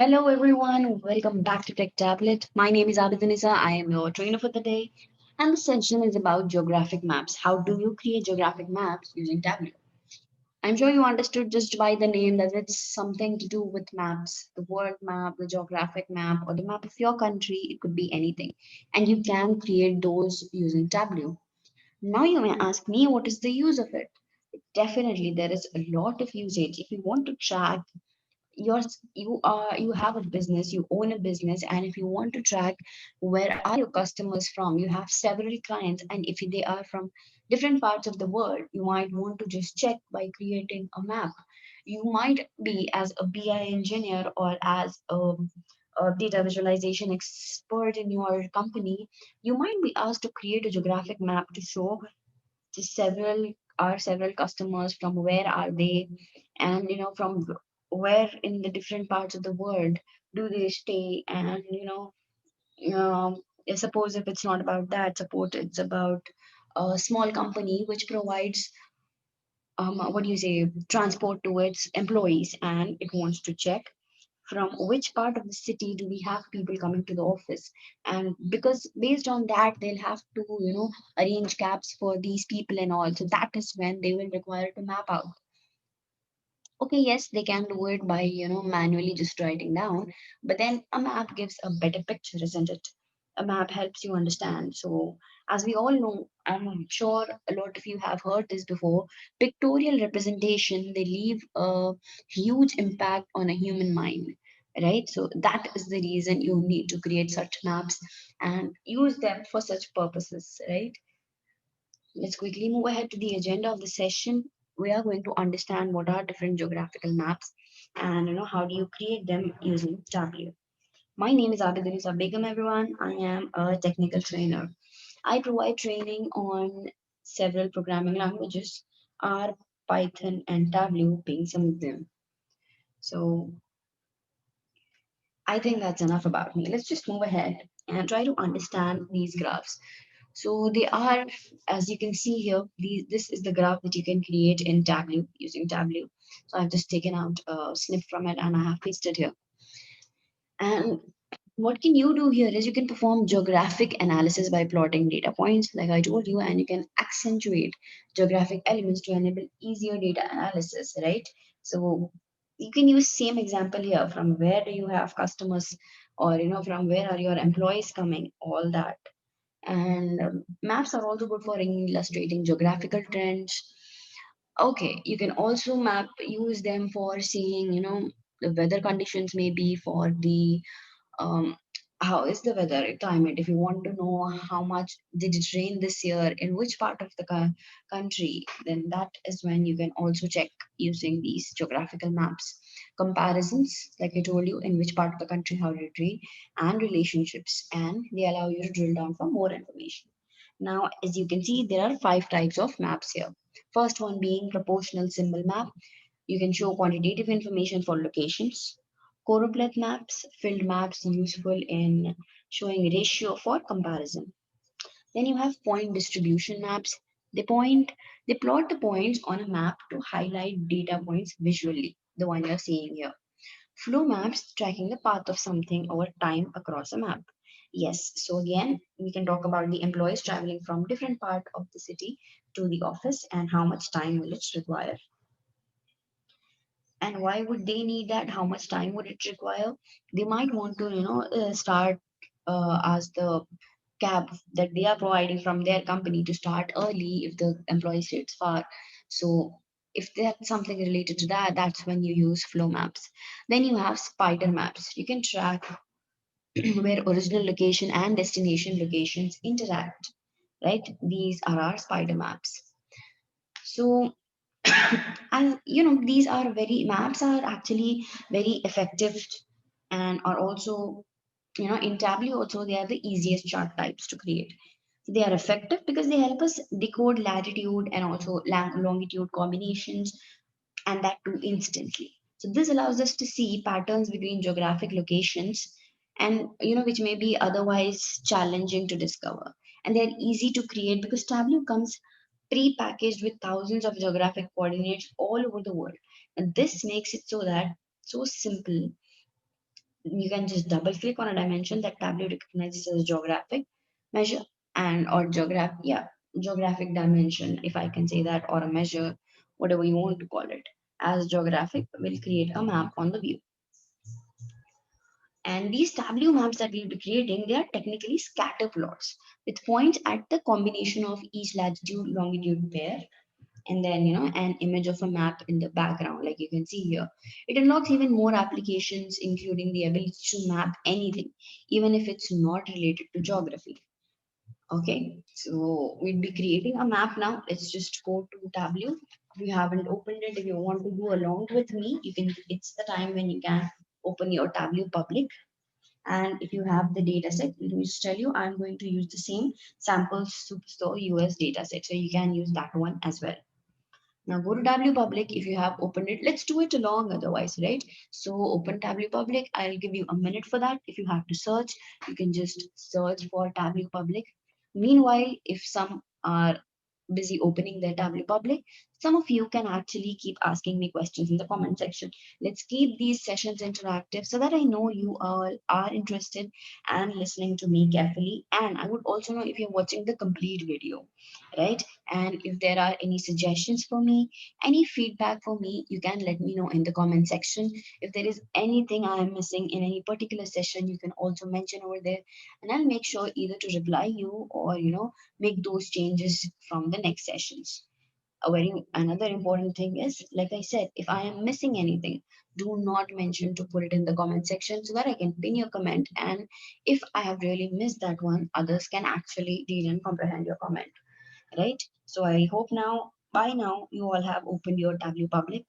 Hello everyone, welcome back to Tech Tablet. My name is Abidinisa. I am your trainer for the day, and the session is about geographic maps. How do you create geographic maps using Tableau? I'm sure you understood just by the name that it's something to do with maps, the world map, the geographic map, or the map of your country. It could be anything, and you can create those using Tableau. Now you may ask me, what is the use of it? Definitely, there is a lot of usage. If you want to track you have a business, you own a business, and if you want to track where are your customers from, you have several clients, and if they are from different parts of the world, you might want to just check by creating a map. You might be as a BI engineer or as a data visualization expert in your company. You might be asked to create a geographic map to show to several customers, from where are they, and from where in the different parts of the world do they stay. And suppose if it's not about that, suppose it's about a small company which provides what do you say, transport to its employees, and it wants to check from which part of the city do we have people coming to the office. And because based on that, they'll have to arrange cabs for these people and all, so that is when they will require to map out. Okay, yes, they can do it by manually just writing down, but then a map gives a better picture, isn't it? A map helps you understand. So as we all know, I'm sure a lot of you have heard this before, pictorial representation, they leave a huge impact on a human mind, right? So that is the reason you need to create such maps and use them for such purposes, right? Let's quickly move ahead to the agenda of the session. We are going to understand what are different geographical maps, and how do you create them using Tableau. My name is Abidinisa Begum, everyone. I am a technical trainer. I provide training on several programming languages, R, Python, and Tableau being some of them. So I think that's enough about me. Let's just move ahead and try to understand these graphs. So they are, as you can see here, this is the graph that you can create in Tableau using Tableau. So I've just taken out a snip from it and I have pasted here. And what can you do here is you can perform geographic analysis by plotting data points, like I told you, and you can accentuate geographic elements to enable easier data analysis, right? So you can use same example here. From where do you have customers, or from where are your employees coming? All that. And maps are also good for illustrating geographical trends. Okay, you can also use them for seeing, the weather conditions, maybe for the um, how is the weather climate. If you want to know how much did it rain this year in which part of the country, then that is when you can also check using these geographical maps. Comparisons, like I told you, in which part of the country how did it rain, and relationships, and they allow you to drill down for more information. Now, as you can see, there are five types of maps here. First one being proportional symbol map. You can show quantitative information for locations. Choropleth maps, filled maps useful in showing ratio for comparison. Then you have point distribution maps. They point, they plot the points on a map to highlight data points visually, the one you're seeing here. Flow maps tracking the path of something over time across a map. Yes, so again, we can talk about the employees traveling from different part of the city to the office and how much time will it require. And why would they need that? How much time would it require? They might want to start as the cab that they are providing from their company to start early if the employee stays far. So if that's something related to that, that's when you use flow maps. Then you have spider maps. You can track where original location and destination locations interact, right? These are our spider maps. So and these are very maps are actually very effective, and are also in Tableau also they are the easiest chart types to create. They are effective because they help us decode latitude and also longitude combinations, and that too instantly. So this allows us to see patterns between geographic locations, and which may be otherwise challenging to discover. And they're easy to create because Tableau comes pre-packaged with thousands of geographic coordinates all over the world. And this makes it so simple You can just double click on a dimension that Tableau recognizes as geographic measure and or geographic dimension, if I can say that, or a measure, whatever you want to call it. As geographic will create a map on the view. And these Tableau maps that we'll be creating, they are technically scatter plots with points at the combination of each latitude longitude pair, and then an image of a map in the background, like you can see here. It unlocks even more applications, including the ability to map anything, even if it's not related to geography. Okay, so we'll be creating a map now. Let's just go to Tableau. If you haven't opened it, if you want to do along with me, you can. It's the time when you can open your Tableau Public. And if you have the data set, let me just tell you, I'm going to use the same sample Superstore US data set. So you can use that one as well. Now go to Tableau Public if you have opened it. Let's do it along otherwise, right? So open Tableau Public. I'll give you a minute for that. If you have to search, you can just search for Tableau Public. Meanwhile, if some are busy opening their Tableau Public, some of you can actually keep asking me questions in the comment section. Let's keep these sessions interactive so that I know you all are interested and listening to me carefully. And I would also know if you're watching the complete video, right? And if there are any suggestions for me, any feedback for me, you can let me know in the comment section. If there is anything I am missing in any particular session, you can also mention over there, and I'll make sure either to reply you or make those changes from the next sessions. A very another important thing is, like I said, if I am missing anything, do not mention to put it in the comment section so that I can pin your comment. And if I have really missed that one, others can actually read and comprehend your comment, right? So I hope now, by now, you all have opened your Tableau Public.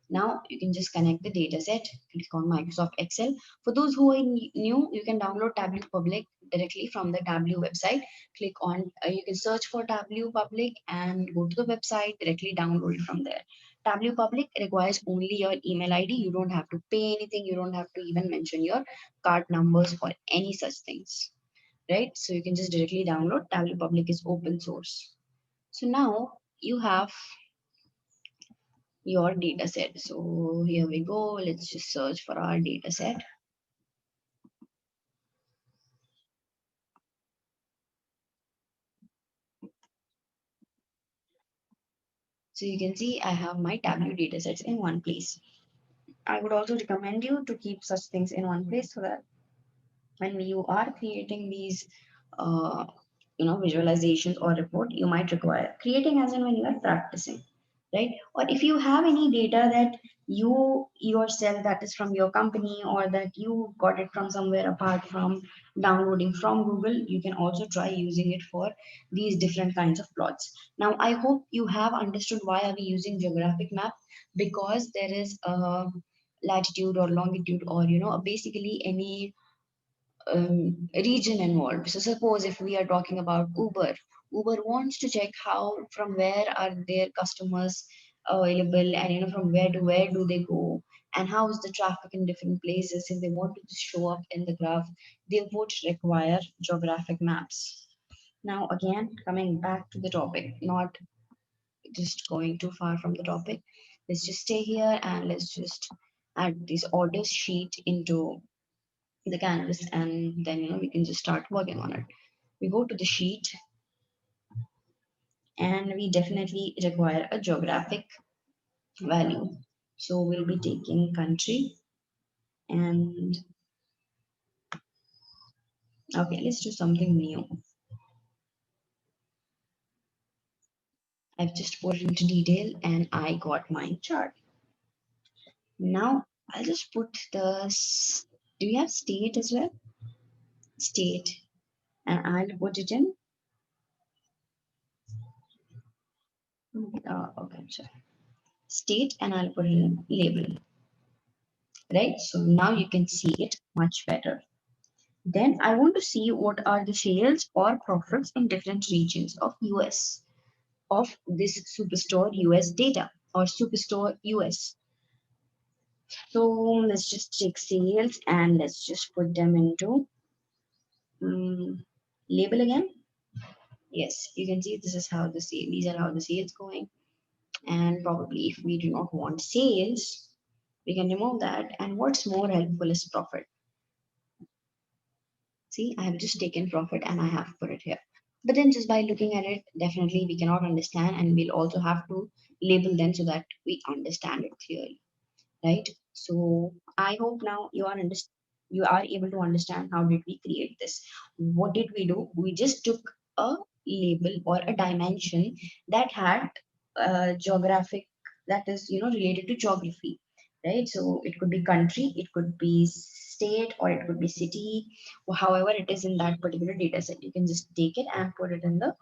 Now you can just connect the data set, click on Microsoft Excel. For those who are new, you can download Tableau Public directly from the Tableau website. Click on, you can search for Tableau Public and go to the website, directly download it from there. Tableau Public requires only your email ID. You don't have to pay anything. You don't have to even mention your card numbers or any such things, right? So you can just directly download. Tableau Public is open source. So now you have your data set. So here we go. Let's just search for our data set. So you can see I have my Tableau data sets in one place. I would also recommend you to keep such things in one place so that when you are creating these uh, visualizations or report, you might require creating as and when you are practicing, right? Or if you have any data that you yourself, that is from your company, or that you got it from somewhere apart from downloading from Google, you can also try using it for these different kinds of plots. Now I hope you have understood why are we using geographic map, because there is a latitude or longitude, or basically any region involved. So suppose if we are talking about Uber wants to check how, from where are their customers available, and from where do they go, and how is the traffic in different places. If they want to show up in the graph, they would require geographic maps. Now again, coming back to the topic, not just going too far from the topic, let's just stay here and let's just add this orders sheet into the canvas, and then we can just start working on it. We go to the sheet, and we definitely require a geographic value. So we'll be taking country, and okay, let's do something new. I've just put it into detail and I got my chart. Now I'll just put do you have state as well? State, and I'll put it in okay, sorry, state, and I'll put it in label, right? So now you can see it much better. Then I want to see what are the sales or profits in different regions of US of this Superstore US data or Superstore US. So let's just check sales and let's just put them into label again. Yes, you can see this is how the sale, these are how the sales going. And probably if we do not want sales, we can remove that. And what's more helpful is profit. See, I have just taken profit and I have put it here. But then just by looking at it, definitely we cannot understand, and we'll also have to label them so that we understand it clearly, right? So I hope now you are able to understand how did we create this. What did we do? We just took a label or a dimension that had geographic, that is, related to geography, right? So it could be country, it could be state, or it could be city, or however it is in that particular data set. You can just take it and put it in the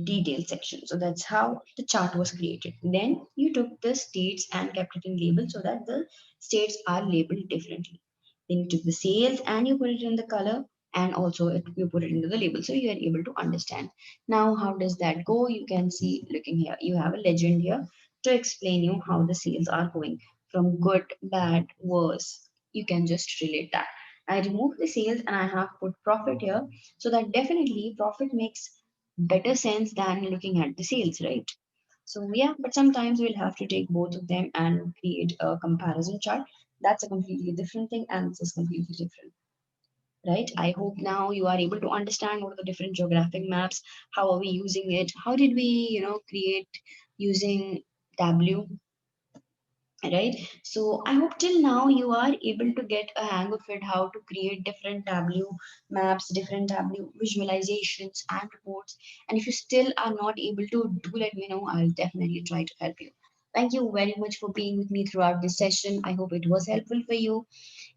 detail section. So that's how the chart was created. Then you took the states and kept it in label so that the states are labeled differently. Then you took the sales and you put it in the color, and also you put it into the label so you are able to understand. Now, how does that go? You can see looking here, you have a legend here to explain you how the sales are going from good, bad, worse. You can just relate that. I removed the sales and I have put profit here so that definitely profit makes better sense than looking at the sales, right? So yeah, but sometimes we'll have to take both of them and create a comparison chart. That's a completely different thing, and this is completely different, right? I hope now you are able to understand what are the different geographic maps, how are we using it, how did we, create using Tableau, right? So I hope till now you are able to get a hang of it, how to create different Tableau maps, different Tableau visualizations and reports. And if you still are not able to, do let me know. I'll definitely try to help you. Thank you very much for being with me throughout this session. I hope it was helpful for you.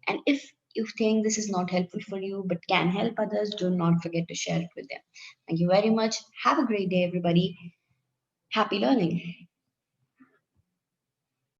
And if you think this is not helpful for you but can help others, do not forget to share it with them. Thank you very much. Have a great day, everybody. Happy learning.